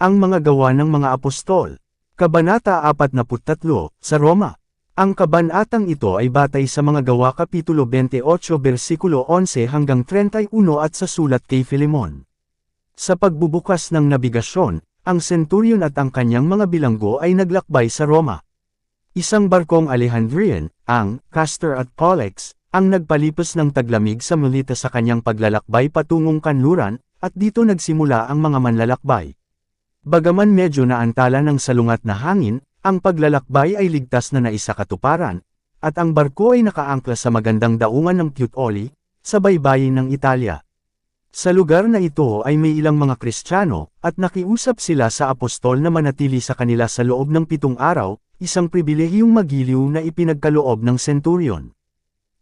Ang mga gawa ng mga apostol. Kabanata 43, sa Roma. Ang kabanatang ito ay batay sa mga gawa Kapitulo 28 versikulo 11 hanggang 31 at sa sulat kay Filemon. Sa pagbubukas ng nabigasyon, ang senturyon at ang kanyang mga bilanggo ay naglakbay sa Roma. Isang barkong Alejandrian, ang Castor at Pollux, ang nagpalipas ng taglamig sa Melita sa kanyang paglalakbay patungong kanluran, at dito nagsimula ang mga manlalakbay. Bagaman medyo naantala ng salungat na hangin, ang paglalakbay ay ligtas na naisakatuparan, at ang barko ay nakaangkla sa magandang daungan ng Puteoli, sa baybayin ng Italia. Sa lugar na ito ay may ilang mga Kristiyano, at nakiusap sila sa apostol na manatili sa kanila sa loob ng 7 araw, isang pribilehiyong magiliw na ipinagkaloob ng senturyon.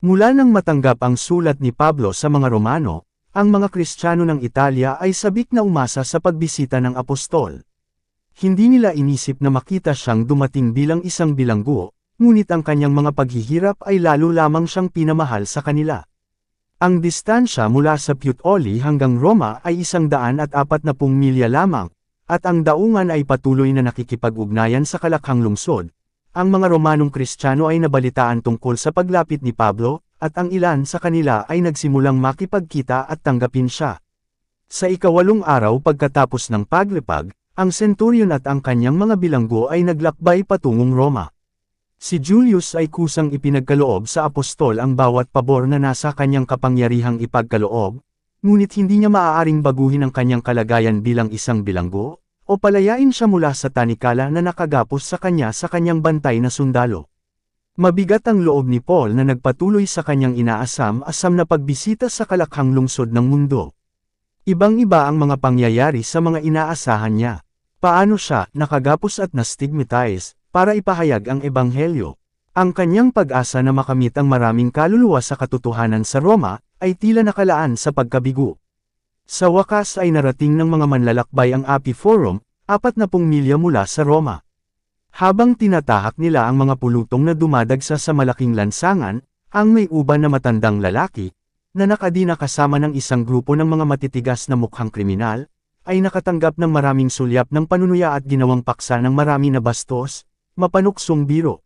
Mula nang matanggap ang sulat ni Pablo sa mga Romano, ang mga Kristiyano ng Italia ay sabik na umasa sa pagbisita ng apostol. Hindi nila inisip na makita siyang dumating bilang isang bilanggo, ngunit ang kanyang mga paghihirap ay lalo lamang siyang pinamahal sa kanila. Ang distansya mula sa Puteoli hanggang Roma ay 140 milya lamang, at ang daungan ay patuloy na nakikipag-ugnayan sa kalakhang lungsod. Ang mga Romanong Kristiyano ay nabalitaan tungkol sa paglapit ni Pablo, at ang ilan sa kanila ay nagsimulang makipagkita at tanggapin siya. Sa ika-8 araw pagkatapos ng paglipag, ang senturyon at ang kanyang mga bilanggo ay naglakbay patungong Roma. Si Julius ay kusang ipinagkaloob sa apostol ang bawat pabor na nasa kanyang kapangyarihang ipagkaloob, ngunit hindi niya maaaring baguhin ang kanyang kalagayan bilang isang bilanggo, o palayain siya mula sa tanikala na nakagapos sa kanyang bantay na sundalo. Mabigat ang loob ni Paul na nagpatuloy sa kanyang inaasam-asam na pagbisita sa kalakhang lungsod ng mundo. Ibang-iba ang mga pangyayari sa mga inaasahan niya. Paano siya nakagapos at na-stigmatize para ipahayag ang ebanghelyo? Ang kanyang pag-asa na makamit ang maraming kaluluwa sa katotohanan sa Roma ay tila nakalaan sa pagkabigo. Sa wakas ay narating ng mga manlalakbay ang Api Forum, 40 milya mula sa Roma. Habang tinatahak nila ang mga pulutong na dumadagsa sa malaking lansangan, ang may uban na matandang lalaki, na nakadina kasama ng isang grupo ng mga matitigas na mukhang kriminal, ay nakatanggap ng maraming sulyap ng panunuya at ginawang paksa ng marami na bastos, mapanuksong biro.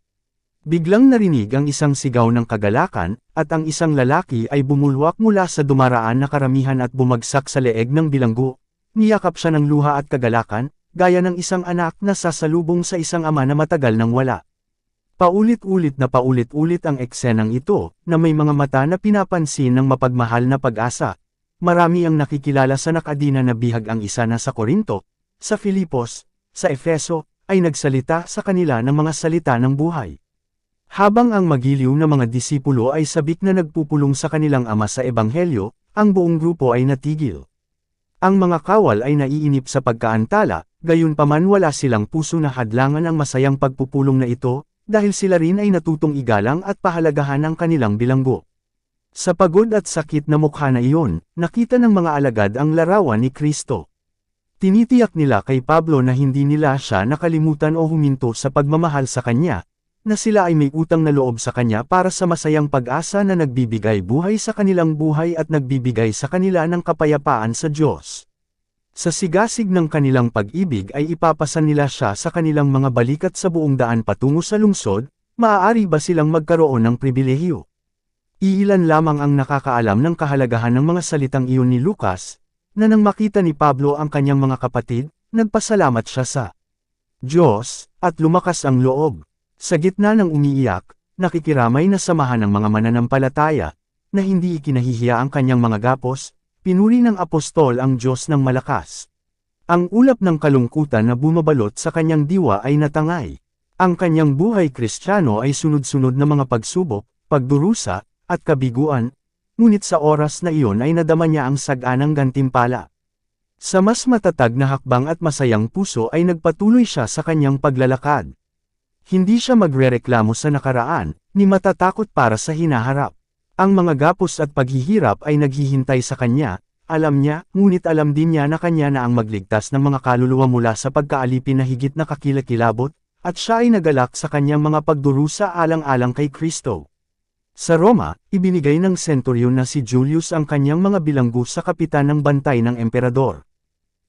Biglang narinig ang isang sigaw ng kagalakan, at ang isang lalaki ay bumulwak mula sa dumaraan na karamihan at bumagsak sa leeg ng bilanggo. Niyakap siya ng luha at kagalakan, gaya ng isang anak na sasalubong sa isang ama na matagal nang wala. Paulit-ulit ang eksenang ito, na may mga mata na pinapansin ng mapagmahal na pag-asa. Marami ang nakikilala sa nakadina na bihag ang isa na sa Korinto, sa Filipos, sa Efeso, ay nagsalita sa kanila ng mga salita ng buhay. Habang ang magiliw na mga disipulo ay sabik na nagpupulong sa kanilang ama sa ebanghelyo, ang buong grupo ay natigil. Ang mga kawal ay naiinip sa pagkaantala, gayunpaman wala silang puso na hadlangan ang masayang pagpupulong na ito, dahil sila rin ay natutong igalang at pahalagahan ang kanilang bilanggo. Sa pagod at sakit na mukha na iyon, nakita ng mga alagad ang larawan ni Kristo. Tinitiyak nila kay Pablo na hindi nila siya nakalimutan o huminto sa pagmamahal sa kanya, na sila ay may utang na loob sa kanya para sa masayang pag-asa na nagbibigay buhay sa kanilang buhay at nagbibigay sa kanila ng kapayapaan sa Diyos. Sa sigasig ng kanilang pag-ibig ay ipapasan nila siya sa kanilang mga balikat sa buong daan patungo sa lungsod. Maaari ba silang magkaroon ng pribilehiyo? Iilan lamang ang nakakaalam ng kahalagahan ng mga salitang iyon ni Lucas, na nang makita ni Pablo ang kanyang mga kapatid, nagpasalamat siya sa Diyos, at lumakas ang loob. Sa gitna ng umiiyak, nakikiramay na samahan ng mga mananampalataya, na hindi ikinahihiya ang kanyang mga gapos, pinuri ng apostol ang Diyos ng malakas. Ang ulap ng kalungkutan na bumabalot sa kanyang diwa ay natangay. Ang kanyang buhay Kristiyano ay sunod-sunod na mga pagsubok, pagdurusa, at kabiguan, ngunit sa oras na iyon ay nadama niya ang saganang gantimpala. Sa mas matatag na hakbang at masayang puso ay nagpatuloy siya sa kanyang paglalakad. Hindi siya magrereklamo sa nakaraan, ni matatakot para sa hinaharap. Ang mga gapos at paghihirap ay naghihintay sa kanya, alam niya, ngunit alam din niya na kanya na ang magligtas ng mga kaluluwa mula sa pagkaalipin na higit na kakilakilabot, at siya ay nagalak sa kanyang mga pagdurusa alang-alang kay Kristo. Sa Roma, ibinigay ng senturyon na si Julius ang kanyang mga bilanggo sa kapitan ng bantay ng emperador.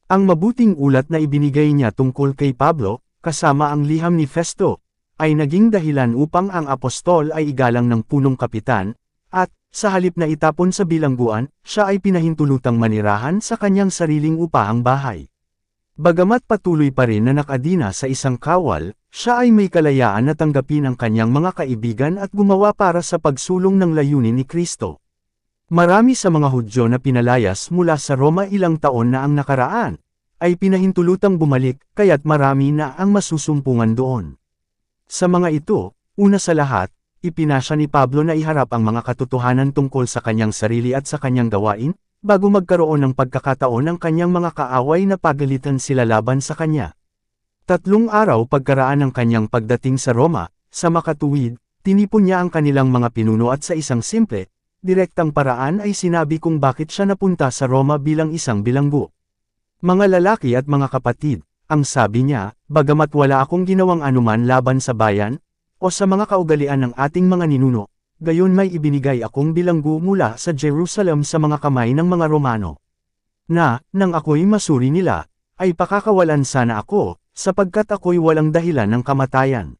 Ang mabuting ulat na ibinigay niya tungkol kay Pablo, kasama ang liham ni Festo, ay naging dahilan upang ang apostol ay igalang ng punong kapitan, at, sa halip na itapon sa bilangguan, siya ay pinahintulutang manirahan sa kanyang sariling upahang bahay. Bagamat patuloy pa rin na nakadina sa isang kawal, siya ay may kalayaan na tanggapin ang kanyang mga kaibigan at gumawa para sa pagsulong ng layunin ni Kristo. Marami sa mga Hudyo na pinalayas mula sa Roma ilang taon na ang nakaraan, ay pinahintulutang bumalik, kaya't marami na ang masusumpungan doon. Sa mga ito, una sa lahat, ipinasya ni Pablo na iharap ang mga katotohanan tungkol sa kanyang sarili at sa kanyang gawain, bago magkaroon ng pagkakataon ng kanyang mga kaaway na pagalitan sila laban sa kanya. 3 araw pagkaraan ng kanyang pagdating sa Roma, sa makatuwid, tinipon niya ang kanilang mga pinuno at sa isang simple, direktang paraan ay sinabi kung bakit siya napunta sa Roma bilang isang bilanggo. Mga lalaki at mga kapatid, ang sabi niya, bagamat wala akong ginawang anuman laban sa bayan, o sa mga kaugalian ng ating mga ninuno, gayon may ibinigay akong bilanggo mula sa Jerusalem sa mga kamay ng mga Romano. Nang ako'y masuri nila, ay pakakawalan sana ako, sapagkat ako'y walang dahilan ng kamatayan.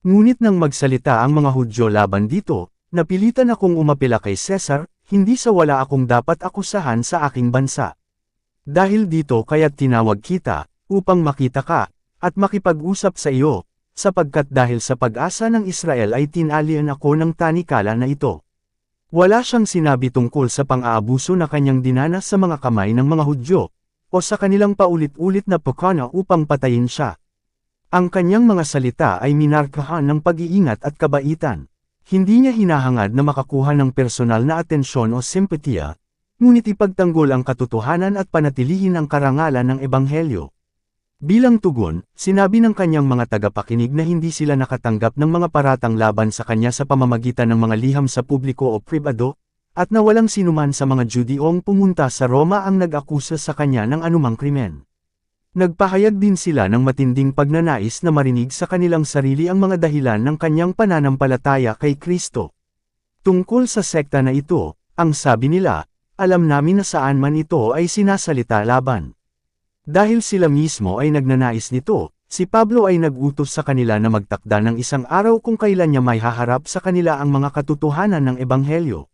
Ngunit nang magsalita ang mga Hudyo laban dito, napilitan akong umapela kay Cesar, hindi sa wala akong dapat akusahan sa aking bansa. Dahil dito kaya't tinawag kita, upang makita ka, at makipag-usap sa iyo, sapagkat dahil sa pag-asa ng Israel ay tinalian ako ng tanikala na ito. Wala siyang sinabi tungkol sa pang-aabuso na kanyang dinanas sa mga kamay ng mga Hudyo, o sa kanilang paulit-ulit na pagkana upang patayin siya. Ang kanyang mga salita ay minarkahan ng pag-iingat at kabaitan. Hindi niya hinahangad na makakuha ng personal na atensyon o simpatiya, ngunit ipagtanggol ang katotohanan at panatilihin ang karangalan ng Ebanghelyo. Bilang tugon, sinabi ng kanyang mga tagapakinig na hindi sila nakatanggap ng mga paratang laban sa kanya sa pamamagitan ng mga liham sa publiko o pribado, at na walang sinuman sa mga Judeong pumunta sa Roma ang nag-akusa sa kanya ng anumang krimen. Nagpahayag din sila ng matinding pagnanais na marinig sa kanilang sarili ang mga dahilan ng kanyang pananampalataya kay Kristo. Tungkol sa sekta na ito, ang sabi nila, alam namin na saan man ito ay sinasalita laban. Dahil sila mismo ay nagnanais nito, si Pablo ay nag-utos sa kanila na magtakda ng isang araw kung kailan niya may haharap sa kanila ang mga katotohanan ng Ebanghelyo.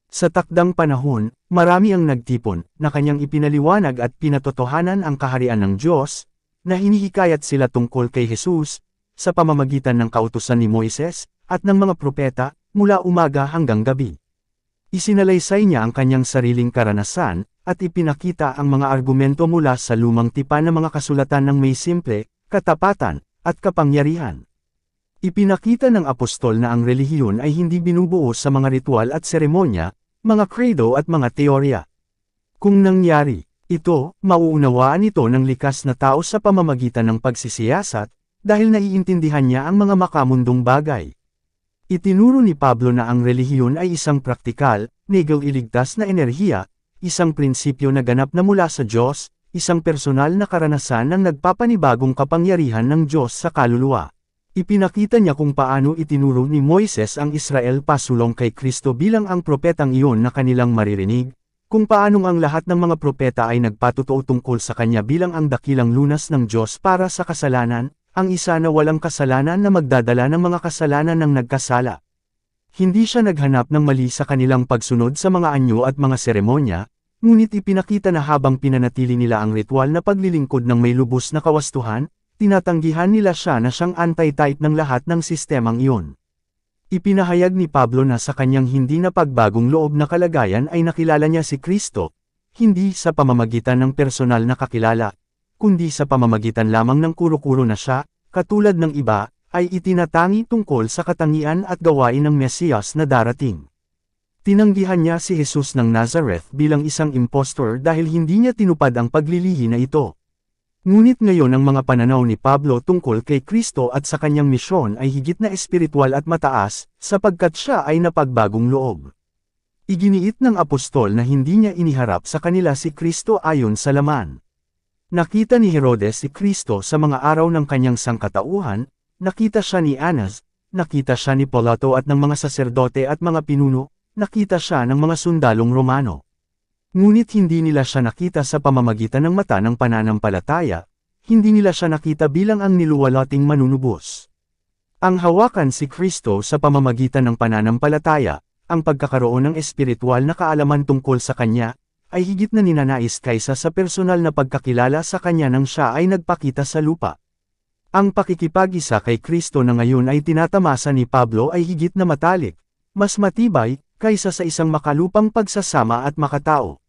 Sa takdang panahon, marami ang nagtipon, na kanyang ipinaliwanag at pinatotohanan ang kaharian ng Diyos, na hinihikayat sila tungkol kay Jesus, sa pamamagitan ng kautusan ni Moises, at ng mga propeta, mula umaga hanggang gabi. Isinalaysay niya ang kanyang sariling karanasan, at ipinakita ang mga argumento mula sa lumang tipan ng mga kasulatan ng may simple, katapatan, at kapangyarihan. Ipinakita ng apostol na ang relihiyon ay hindi binubuo sa mga ritual at seremonya, mga credo at mga teorya. Kung nangyari ito, mauunawaan ito ng likas na tao sa pamamagitan ng pagsisiyasat, dahil naiintindihan niya ang mga makamundong bagay. Itinuro ni Pablo na ang relihiyon ay isang praktikal, naging-iligtas na enerhiya, isang prinsipyo na ganap na mula sa Diyos, isang personal na karanasan ng nagpapanibagong kapangyarihan ng Diyos sa kaluluwa. Ipinakita niya kung paano itinuro ni Moises ang Israel pasulong kay Kristo bilang ang propetang iyon na kanilang maririnig, kung paanong ang lahat ng mga propeta ay nagpatotoo tungkol sa kanya bilang ang dakilang lunas ng Diyos para sa kasalanan, ang isa na walang kasalanan na magdadala ng mga kasalanan ng nagkasala. Hindi siya naghanap ng mali sa kanilang pagsunod sa mga anyo at mga seremonya, ngunit ipinakita na habang pinanatili nila ang ritual na paglilingkod ng may lubos na kawastuhan, tinatanggihan nila siya na siyang anti-type ng lahat ng sistemang iyon. Ipinahayag ni Pablo na sa kanyang hindi na pagbagong loob na kalagayan ay nakilala niya si Kristo, hindi sa pamamagitan ng personal na kakilala, kundi sa pamamagitan lamang ng kuro-kuro na siya, katulad ng iba, ay itinatangi tungkol sa katangian at gawain ng Mesiyas na darating. Tinanggihan niya si Jesus ng Nazareth bilang isang impostor dahil hindi niya tinupad ang paglilihi na ito. Ngunit ngayon ang mga pananaw ni Pablo tungkol kay Kristo at sa kanyang misyon ay higit na espiritual at mataas, sapagkat siya ay napagbagong loob. Iginiit ng apostol na hindi niya iniharap sa kanila si Kristo ayon sa laman. Nakita ni Herodes si Kristo sa mga araw ng kanyang sangkatauhan, nakita siya ni Anas, nakita siya ni Pilato at ng mga saserdote at mga pinuno, nakita siya ng mga sundalong Romano. Ngunit hindi nila siya nakita sa pamamagitan ng mata ng pananampalataya, hindi nila siya nakita bilang ang niluwalating manunubos. Ang hawakan si Kristo sa pamamagitan ng pananampalataya, ang pagkakaroon ng espiritual na kaalaman tungkol sa Kanya, ay higit na ninanais kaysa sa personal na pagkakilala sa Kanya nang siya ay nagpakita sa lupa. Ang pakikipag-isa kay Kristo na ngayon ay tinatamasa ni Pablo ay higit na matalik, mas matibay, kaysa sa isang makalupang pagsasama at makatao.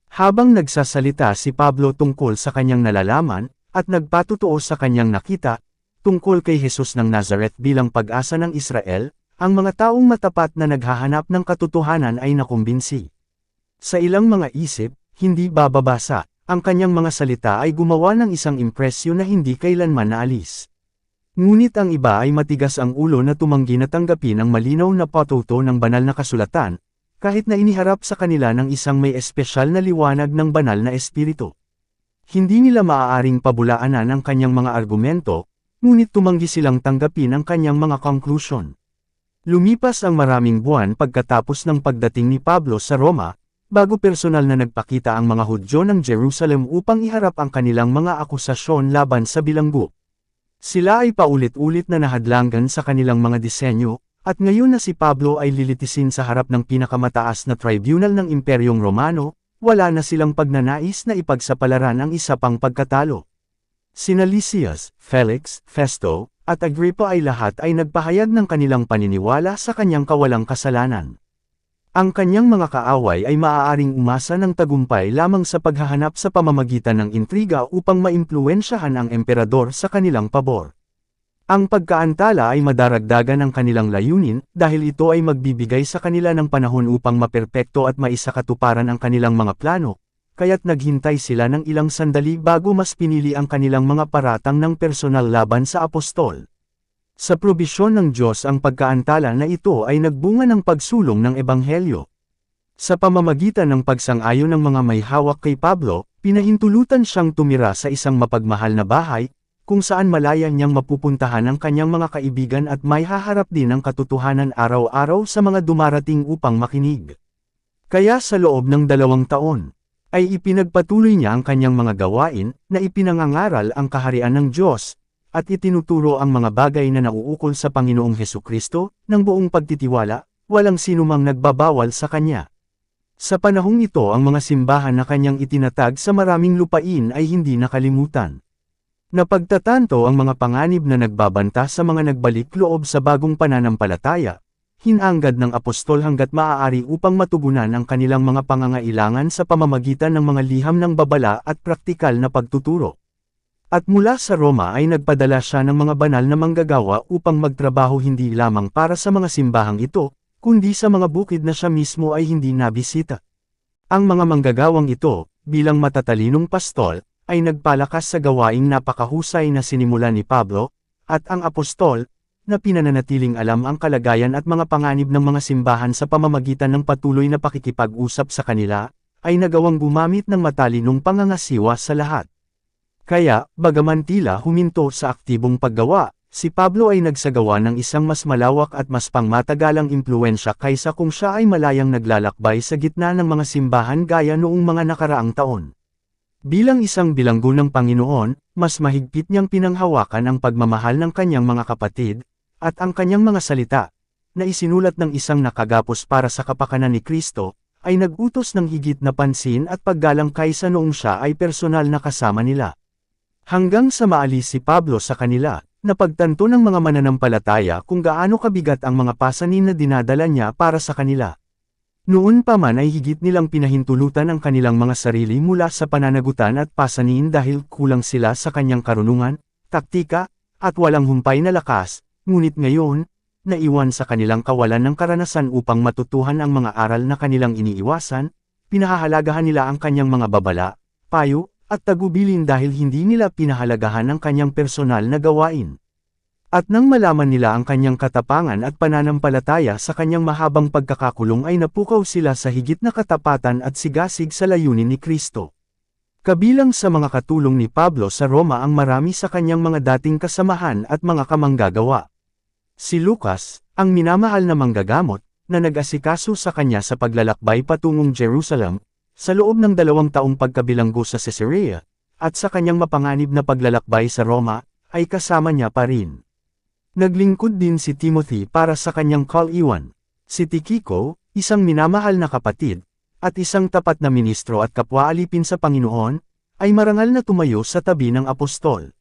Habang nagsasalita si Pablo tungkol sa kanyang nalalaman, at nagpatutuo sa kanyang nakita, tungkol kay Jesus ng Nazareth bilang pag-asa ng Israel, ang mga taong matapat na naghahanap ng katotohanan ay nakumbinsi. Sa ilang mga isip, hindi bababasa, ang kanyang mga salita ay gumawa ng isang impresyon na hindi kailanman naalis. Ngunit ang iba ay matigas ang ulo na tumanggi na tanggapin ang malinaw na patuto ng banal na kasulatan, kahit na iniharap sa kanila ng isang may espesyal na liwanag ng banal na espiritu. Hindi nila maaaring pabulaanan ang kanyang mga argumento, ngunit tumanggi silang tanggapin ang kanyang mga conclusion. Lumipas ang maraming buwan pagkatapos ng pagdating ni Pablo sa Roma, bago personal na nagpakita ang mga Hudyo ng Jerusalem upang iharap ang kanilang mga akusasyon laban sa bilanggo. Sila ay paulit-ulit na nahadlangan sa kanilang mga disenyo, at ngayon na si Pablo ay lilitisin sa harap ng pinakamataas na tribunal ng Imperyong Romano, wala na silang pagnanais na ipagsapalaran ang isa pang pagkatalo. Sina Lysias, Felix, Festo, at Agrippa ay lahat ay nagpahayag ng kanilang paniniwala sa kanyang kawalang kasalanan. Ang kanyang mga kaaway ay maaaring umasa ng tagumpay lamang sa paghahanap sa pamamagitan ng intriga upang maimpluwensyahan ang emperador sa kanilang pabor. Ang pagkaantala ay madaragdagan ang kanilang layunin dahil ito ay magbibigay sa kanila ng panahon upang maperpekto at maisakatuparan ang kanilang mga plano, kaya't naghintay sila ng ilang sandali bago mas pinili ang kanilang mga paratang ng personal laban sa apostol. Sa probisyon ng Diyos ang pagkaantala na ito ay nagbunga ng pagsulong ng Ebanghelyo. Sa pamamagitan ng pagsang-ayon ng mga may hawak kay Pablo, pinahintulutan siyang tumira sa isang mapagmahal na bahay, kung saan malaya niyang mapupuntahan ang kanyang mga kaibigan at may haharap din ang katotohanan araw-araw sa mga dumarating upang makinig. Kaya sa loob ng 2 taon, ay ipinagpatuloy niya ang kanyang mga gawain, na ipinangangaral ang kaharian ng Diyos, at itinuturo ang mga bagay na nauukol sa Panginoong Hesukristo, ng buong pagtitiwala, walang sinumang nagbabawal sa kanya. Sa panahong ito ang mga simbahan na kanyang itinatag sa maraming lupain ay hindi nakalimutan. Napagtatanto ang mga panganib na nagbabanta sa mga nagbalik loob sa bagong pananampalataya, hinanggad ng apostol hanggat maaari upang matugunan ang kanilang mga pangangailangan sa pamamagitan ng mga liham ng babala at praktikal na pagtuturo. At mula sa Roma ay nagpadala siya ng mga banal na manggagawa upang magtrabaho hindi lamang para sa mga simbahang ito, kundi sa mga bukid na siya mismo ay hindi nabisita. Ang mga manggagawang ito, bilang matatalinong pastol, ay nagpalakas sa gawaing napakahusay na sinimulan ni Pablo, at ang apostol, na pinananatiling alam ang kalagayan at mga panganib ng mga simbahan sa pamamagitan ng patuloy na pakikipag-usap sa kanila, ay nagawang gumamit ng matalinong pangangasiwa sa lahat. Kaya, bagaman tila huminto sa aktibong paggawa, si Pablo ay nagsagawa ng isang mas malawak at mas pangmatagalang impluwensya kaysa kung siya ay malayang naglalakbay sa gitna ng mga simbahan gaya noong mga nakaraang taon. Bilang isang bilanggo ng Panginoon, mas mahigpit niyang pinanghawakan ang pagmamahal ng kanyang mga kapatid, at ang kanyang mga salita, na isinulat ng isang nakagapos para sa kapakanan ni Kristo, ay nag-utos ng higit na pansin at paggalang kaysa noong siya ay personal na kasama nila. Hanggang sa maalis si Pablo sa kanila, napagtanto ng mga mananampalataya kung gaano kabigat ang mga pasanin na dinadala niya para sa kanila. Noon pa man ay higit nilang pinahintulutan ang kanilang mga sarili mula sa pananagutan at pasanin dahil kulang sila sa kanyang karunungan, taktika, at walang humpay na lakas, ngunit ngayon, naiwan sa kanilang kawalan ng karanasan upang matutuhan ang mga aral na kanilang iniiwasan, pinahahalagahan nila ang kanyang mga babala, payo, at tagubilin dahil hindi nila pinahalagahan ang kanyang personal na gawain. At nang malaman nila ang kanyang katapangan at pananampalataya sa kanyang mahabang pagkakakulong ay napukaw sila sa higit na katapatan at sigasig sa layunin ni Kristo. Kabilang sa mga katulong ni Pablo sa Roma ang marami sa kanyang mga dating kasamahan at mga kamanggagawa. Si Lucas, ang minamahal na manggagamot, na nag-asikaso sa kanya sa paglalakbay patungong Jerusalem, sa loob ng 2 taong pagkabilanggo sa Caesarea, at sa kanyang mapanganib na paglalakbay sa Roma, ay kasama niya pa rin. Naglingkod din si Timothy para sa kanyang call-iwan. Si Tychicus, isang minamahal na kapatid, at isang tapat na ministro at kapwa-alipin sa Panginoon, ay marangal na tumayo sa tabi ng apostol.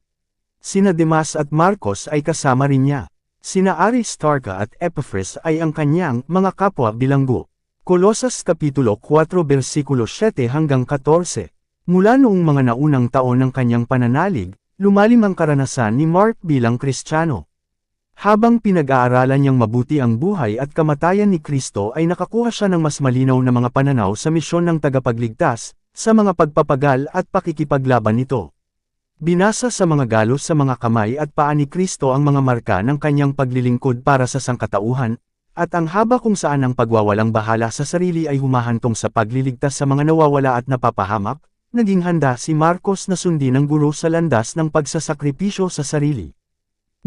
Sina Demas at Marcos ay kasama rin niya. Sina Aristarca at Epaphras ay ang kanyang mga kapwa bilanggo. Colosas Kapitulo 4 versikulo 7 hanggang 14. Mula noong mga naunang taon ng kanyang pananalig, lumalim ang karanasan ni Mark bilang Kristiyano. Habang pinag-aaralan niyang mabuti ang buhay at kamatayan ni Kristo ay nakakuha siya ng mas malinaw na mga pananaw sa misyon ng tagapagligtas, sa mga pagpapagal at pakikipaglaban nito. Binasa sa mga galos sa mga kamay at paa ni Kristo ang mga marka ng kanyang paglilingkod para sa sangkatauhan, at ang haba kung saan ang pagwawalang bahala sa sarili ay humahantong sa pagliligtas sa mga nawawala at napapahamak, naging handa si Marcos na sundin ang guro sa landas ng pagsasakripisyo sa sarili.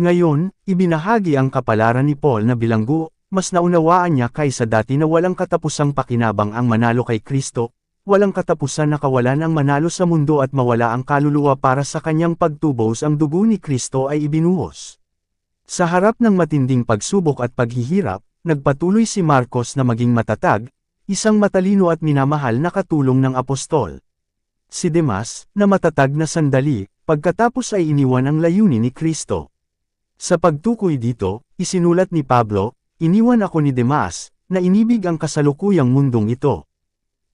Ngayon, ibinahagi ang kapalaran ni Paul na bilanggo, mas naunawaan niya kaysa dati na walang katapusang pakinabang ang manalo kay Kristo, walang katapusan na kawalan ang manalo sa mundo at mawala ang kaluluwa para sa kanyang pagtubos ang dugo ni Kristo ay ibinuhos. Sa harap ng matinding pagsubok at paghihirap, nagpatuloy si Marcos na maging matatag, isang matalino at minamahal na katulong ng apostol. Si Demas, na matatag na sandali, pagkatapos ay iniwan ang layunin ni Kristo. Sa pagtukoy dito, isinulat ni Pablo, iniwan ako ni Demas, na inibig ang kasalukuyang mundong ito.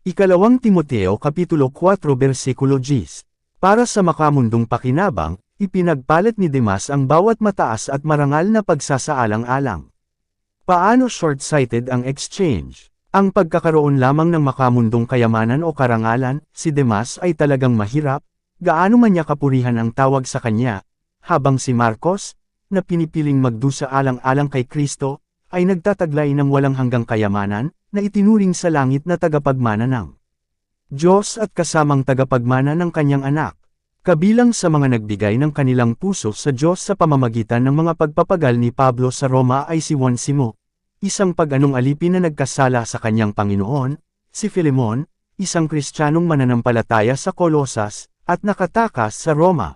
Ikalawang Timoteo Kapitulo 4 versikulo 10. Para sa makamundong pakinabang, ipinagpalit ni Demas ang bawat mataas at marangal na pagsasaalang-alang. Paano short-sighted ang exchange? Ang pagkakaroon lamang ng makamundong kayamanan o karangalan, si Demas ay talagang mahirap, gaano man niya kapurihan ang tawag sa kanya, habang si Marcos, na pinipiling magdusa alang-alang kay Kristo, ay nagtataglay ng walang hanggang kayamanan, na itinuring sa langit na tagapagmana ng Diyos at kasamang tagapagmana ng kanyang anak. Kabilang sa mga nagbigay ng kanilang puso sa Diyos sa pamamagitan ng mga pagpapagal ni Pablo sa Roma ay si Onesimo, isang pag-anong alipin na nagkasala sa kanyang Panginoon, si Filemon, isang Kristiyanong mananampalataya sa Colosas, at nakatakas sa Roma.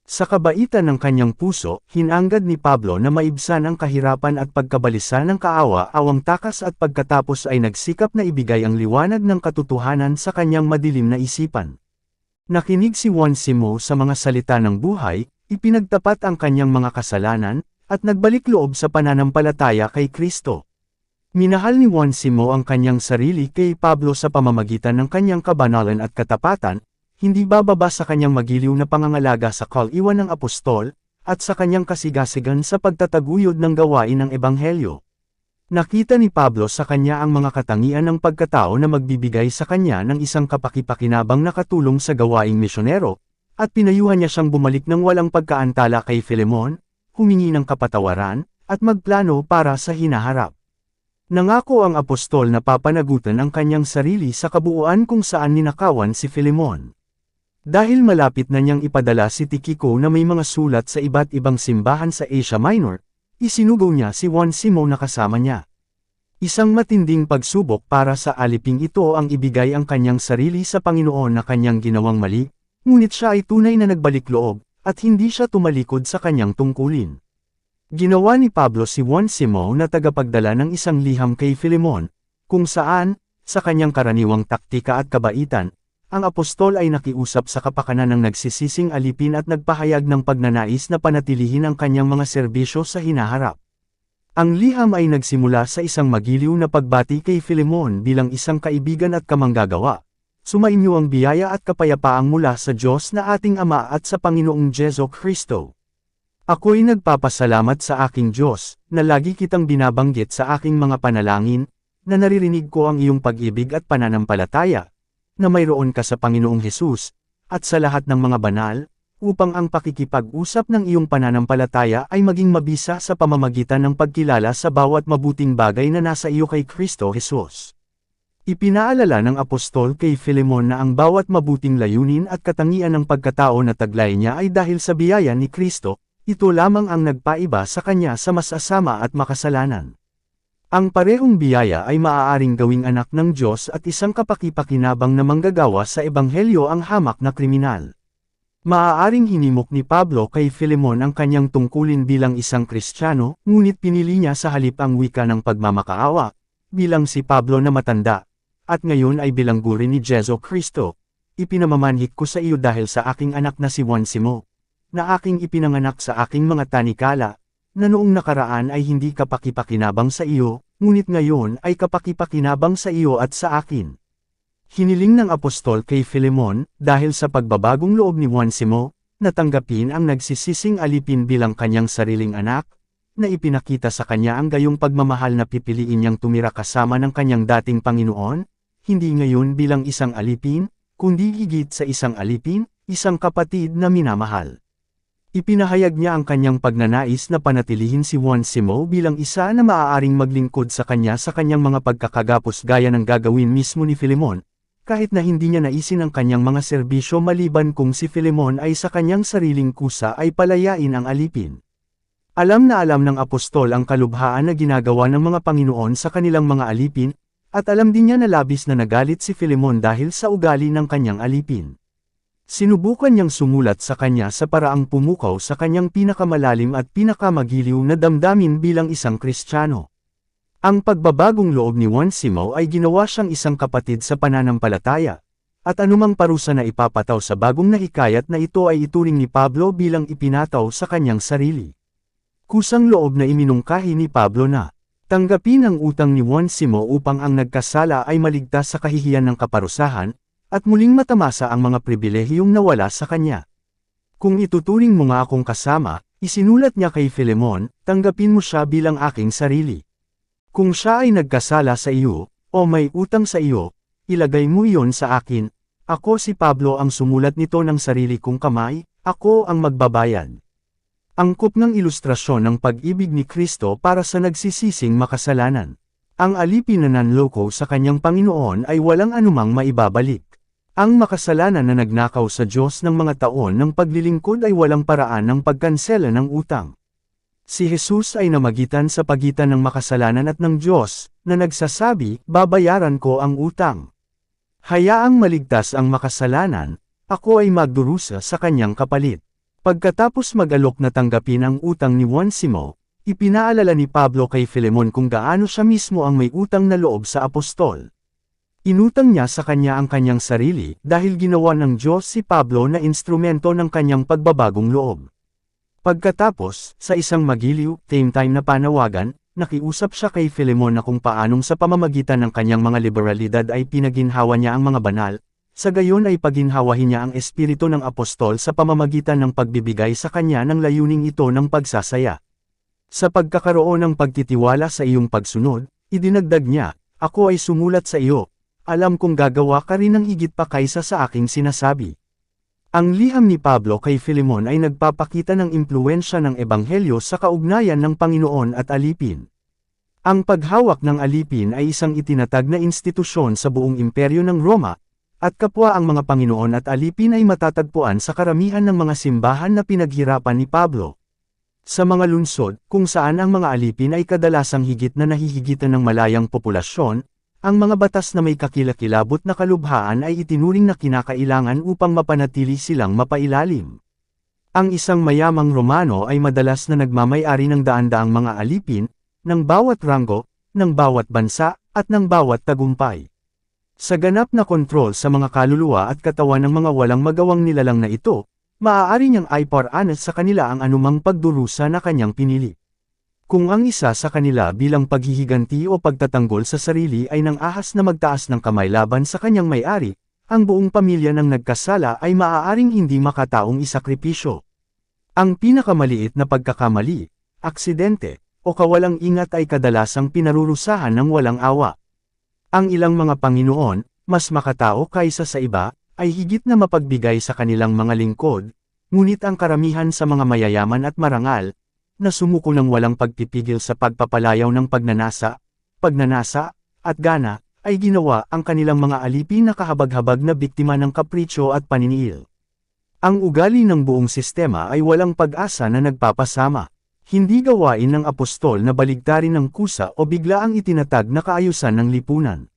Sa kabaitan ng kanyang puso, hinanggad ni Pablo na maibsan ang kahirapan at pagkabalisa ng kaawa-awang takas at pagkatapos ay nagsikap na ibigay ang liwanag ng katotohanan sa kanyang madilim na isipan. Nakinig si Onesimo sa mga salita ng buhay, ipinagtapat ang kanyang mga kasalanan, at nagbalik loob sa pananampalataya kay Kristo. Minahal ni Onesimo ang kanyang sarili kay Pablo sa pamamagitan ng kanyang kabanalan at katapatan, hindi bababa sa kanyang magiliw na pangangalaga sa call-iwan ng apostol, at sa kanyang kasigasigan sa pagtataguyod ng gawain ng Ebanghelyo. Nakita ni Pablo sa kanya ang mga katangian ng pagkatao na magbibigay sa kanya ng isang kapakipakinabang na katulong sa gawaing misyonero, at pinayuhan niya siyang bumalik ng walang pagkaantala kay Filemon, humingi ng kapatawaran, at magplano para sa hinaharap. Nangako ang apostol na papanagutan ang kanyang sarili sa kabuuan kung saan ninakawan si Filemon. Dahil malapit na niyang ipadala si Tychicus na may mga sulat sa iba't ibang simbahan sa Asia Minor, isinugaw niya si Onesimo na kasama niya. Isang matinding pagsubok para sa aliping ito ang ibigay ang kanyang sarili sa Panginoon na kanyang ginawang mali, ngunit siya ay tunay na nagbalik loob, at hindi siya tumalikod sa kanyang tungkulin. Ginawa ni Pablo si Onesimo na tagapagdala ng isang liham kay Filemon, kung saan, sa kanyang karaniwang taktika at kabaitan, ang apostol ay nakiusap sa kapakanan ng nagsisising alipin at nagpahayag ng pagnanais na panatilihin ang kanyang mga serbisyo sa hinaharap. Ang liham ay nagsimula sa isang magiliw na pagbati kay Filemon bilang isang kaibigan at kamanggagawa. Sumainyo ang biyaya at kapayapaang mula sa Diyos na ating Ama at sa Panginoong Jesu Kristo. Ako'y nagpapasalamat sa aking Diyos, na lagi kitang binabanggit sa aking mga panalangin, na naririnig ko ang iyong pag-ibig at pananampalataya, na mayroon ka sa Panginoong Hesus, at sa lahat ng mga banal, upang ang pakikipag-usap ng iyong pananampalataya ay maging mabisa sa pamamagitan ng pagkilala sa bawat mabuting bagay na nasa iyo kay Kristo Hesus. Ipinaalala ng apostol kay Filemon na ang bawat mabuting layunin at katangian ng pagkatao na taglay niya ay dahil sa biyaya ni Kristo, ito lamang ang nagpaiba sa kanya sa masasama at makasalanan. Ang parehong biyaya ay maaaring gawing anak ng Diyos at isang kapaki-pakinabang na manggagawa sa ebanghelyo ang hamak na kriminal. Maaaring hinimok ni Pablo kay Filemon ang kanyang tungkulin bilang isang Kristiyano, ngunit pinili niya sa halip ang wika ng pagmamakaawa, bilang si Pablo na matanda, at ngayon ay bilanggurin ni Jesu Kristo. Ipinamamanhik ko sa iyo dahil sa aking anak na si Onesimo, na aking ipinanganak sa aking mga tanikala, na noong nakaraan ay hindi kapaki-pakinabang sa iyo, ngunit ngayon ay kapaki-pakinabang sa iyo at sa akin. Hiniling ng apostol kay Filemon, dahil sa pagbabagong loob ni Onesimo, natanggapin ang nagsisising alipin bilang kanyang sariling anak, na ipinakita sa kanya ang gayong pagmamahal na pipiliin niyang tumira kasama ng kanyang dating Panginoon, hindi ngayon bilang isang alipin, kundi higit sa isang alipin, isang kapatid na minamahal. Ipinahayag niya ang kanyang pagnanais na panatilihin si Onesimo bilang isa na maaaring maglingkod sa kanya sa kanyang mga pagkakagapos gaya ng gagawin mismo ni Filemon, kahit na hindi niya naisin ang kanyang mga serbisyo maliban kung si Filemon ay sa kanyang sariling kusa ay palayain ang alipin. Alam na alam ng apostol ang kalubhaan na ginagawa ng mga Panginoon sa kanilang mga alipin, at alam din niya na labis na nagalit si Filemon dahil sa ugali ng kanyang alipin. Sinubukan niyang sumulat sa kanya sa paraang pumukaw sa kanyang pinakamalalim at pinakamagiliw na damdamin bilang isang Kristiyano. Ang pagbabagong loob ni Onesimo ay ginawa siyang isang kapatid sa pananampalataya, at anumang parusa na ipapataw sa bagong nahikayat na ito ay ituring ni Pablo bilang ipinataw sa kanyang sarili. Kusang loob na iminungkahi ni Pablo na tanggapin ang utang ni Onesimo upang ang nagkasala ay maligtas sa kahihiyan ng kaparusahan, at muling matamasa ang mga pribilehiyong nawala sa kanya. Kung ituturing mo nga akong kasama, isinulat niya kay Filemon, tanggapin mo siya bilang aking sarili. Kung siya ay nagkasala sa iyo, o may utang sa iyo, ilagay mo iyon sa akin. Ako si Pablo ang sumulat nito ng sarili kong kamay, ako ang magbabayad. Angkop ng ilustrasyon ng pag-ibig ni Kristo para sa nagsisising makasalanan. Ang alipin na nanloko sa kanyang Panginoon ay walang anumang maibabalik. Ang makasalanan na nagnakaw sa Diyos ng mga taon ng paglilingkod ay walang paraan ng pagkansela ng utang. Si Jesus ay namagitan sa pagitan ng makasalanan at ng Diyos, na nagsasabi, babayaran ko ang utang. Hayaang maligtas ang makasalanan, ako ay magdurusa sa kanyang kapalit. Pagkatapos mag-alok na tanggapin ang utang ni Onesimo, ipinaalala ni Pablo kay Filemon kung gaano siya mismo ang may utang na loob sa apostol. Inutang niya sa kanya ang kanyang sarili dahil ginawa ng Diyos si Pablo na instrumento ng kanyang pagbabagong loob. Pagkatapos, sa isang magiliw, time na panawagan, nakiusap siya kay Filemon na kung paanong sa pamamagitan ng kanyang mga liberalidad ay pinaginhawa niya ang mga banal, sa gayon ay paginhawahin niya ang espiritu ng apostol sa pamamagitan ng pagbibigay sa kanya ng layuning ito ng pagsasaya. Sa pagkakaroon ng pagtitiwala sa iyong pagsunod, idinagdag niya, ako ay sumulat sa iyo. Alam kong gagawa ka rin ng higit pa kaysa sa aking sinasabi. Ang liham ni Pablo kay Filemon ay nagpapakita ng impluwensya ng ebanghelyo sa kaugnayan ng Panginoon at alipin. Ang paghawak ng alipin ay isang itinatag na institusyon sa buong imperyo ng Roma, at kapwa ang mga Panginoon at alipin ay matatagpuan sa karamihan ng mga simbahan na pinaghirapan ni Pablo. Sa mga lungsod, kung saan ang mga alipin ay kadalasang higit na nahihigitan ng malayang populasyon, ang mga batas na may kakilakilabot na kalubhaan ay itinuring na kinakailangan upang mapanatili silang mapailalim. Ang isang mayamang Romano ay madalas na nagmamay-ari ng daan-daang mga alipin, ng bawat ranggo, ng bawat bansa, at ng bawat tagumpay. Sa ganap na kontrol sa mga kaluluwa at katawan ng mga walang magawang nilalang na ito, maaari niyang iparanas sa kanila ang anumang pagdurusa na kanyang pinili. Kung ang isa sa kanila bilang paghihiganti o pagtatanggol sa sarili ay nang ahas na magtaas ng kamay laban sa kanyang may-ari, ang buong pamilya ng nagkasala ay maaaring hindi makataong isakripisyo. Ang pinakamaliit na pagkakamali, aksidente, o kawalang ingat ay kadalasang pinarurusahan ng walang awa. Ang ilang mga Panginoon, mas makatao kaysa sa iba, ay higit na mapagbigay sa kanilang mga lingkod, ngunit ang karamihan sa mga mayayaman at marangal, na sumuko ng walang pagpipigil sa pagpapalayaw ng pagnanasa, at gana, ay ginawa ang kanilang mga alipin na kahabag-habag na biktima ng kapritsyo at paniniil. Ang ugali ng buong sistema ay walang pag-asa na nagpapasama. Hindi gawain ng apostol na baligtarin ng kusa o biglaang itinatag na kaayusan ng lipunan.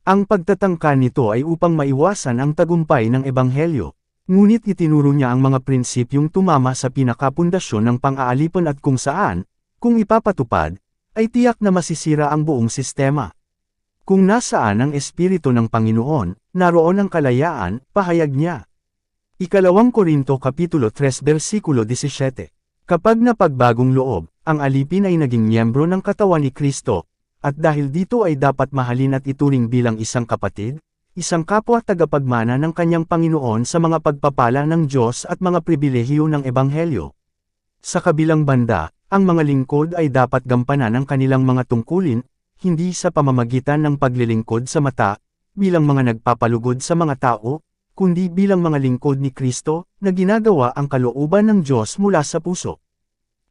Ang pagtatangka nito ay upang maiwasan ang tagumpay ng ebanghelyo, ngunit itinuro niya ang mga prinsipyong tumama sa pinakapundasyon ng pang-aalipan at kung saan, kung ipapatupad, ay tiyak na masisira ang buong sistema. Kung nasaan ang Espiritu ng Panginoon, naroon ang kalayaan, pahayag niya. Ikalawang Korinto Kapitulo 3 versikulo 17. Kapag napagbagong loob, ang alipin ay naging miyembro ng katawan ni Kristo, at dahil dito ay dapat mahalin at ituring bilang isang kapatid, isang kapwa tagapagmana ng kanyang Panginoon sa mga pagpapala ng Diyos at mga pribilehiyo ng Ebanghelyo. Sa kabilang banda, ang mga lingkod ay dapat gampanan ang kanilang mga tungkulin, hindi sa pamamagitan ng paglilingkod sa mata, bilang mga nagpapalugod sa mga tao, kundi bilang mga lingkod ni Kristo, na ginagawa ang kalooban ng Diyos mula sa puso.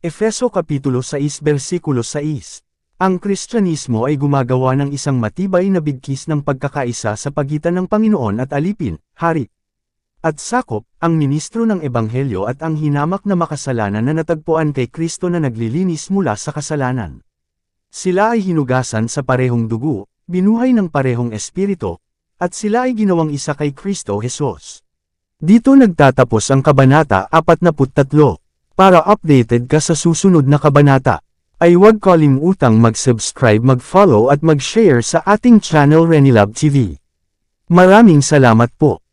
Efeso Kapitulo 6 versikulo 6. Ang Kristyanismo ay gumagawa ng isang matibay na bigkis ng pagkakaisa sa pagitan ng Panginoon at alipin, hari. At sakop, ang ministro ng Ebanghelyo at ang hinamak na makasalanan na natagpuan kay Kristo na naglilinis mula sa kasalanan. Sila ay hinugasan sa parehong dugo, binuhay ng parehong espiritu, at sila ay ginawang isa kay Kristo Jesus. Dito nagtatapos ang Kabanata 43. Para updated ka sa susunod na kabanata, ay huwag kalimutang mag-subscribe, mag-follow at mag-share sa ating channel Renilab TV. Maraming salamat po.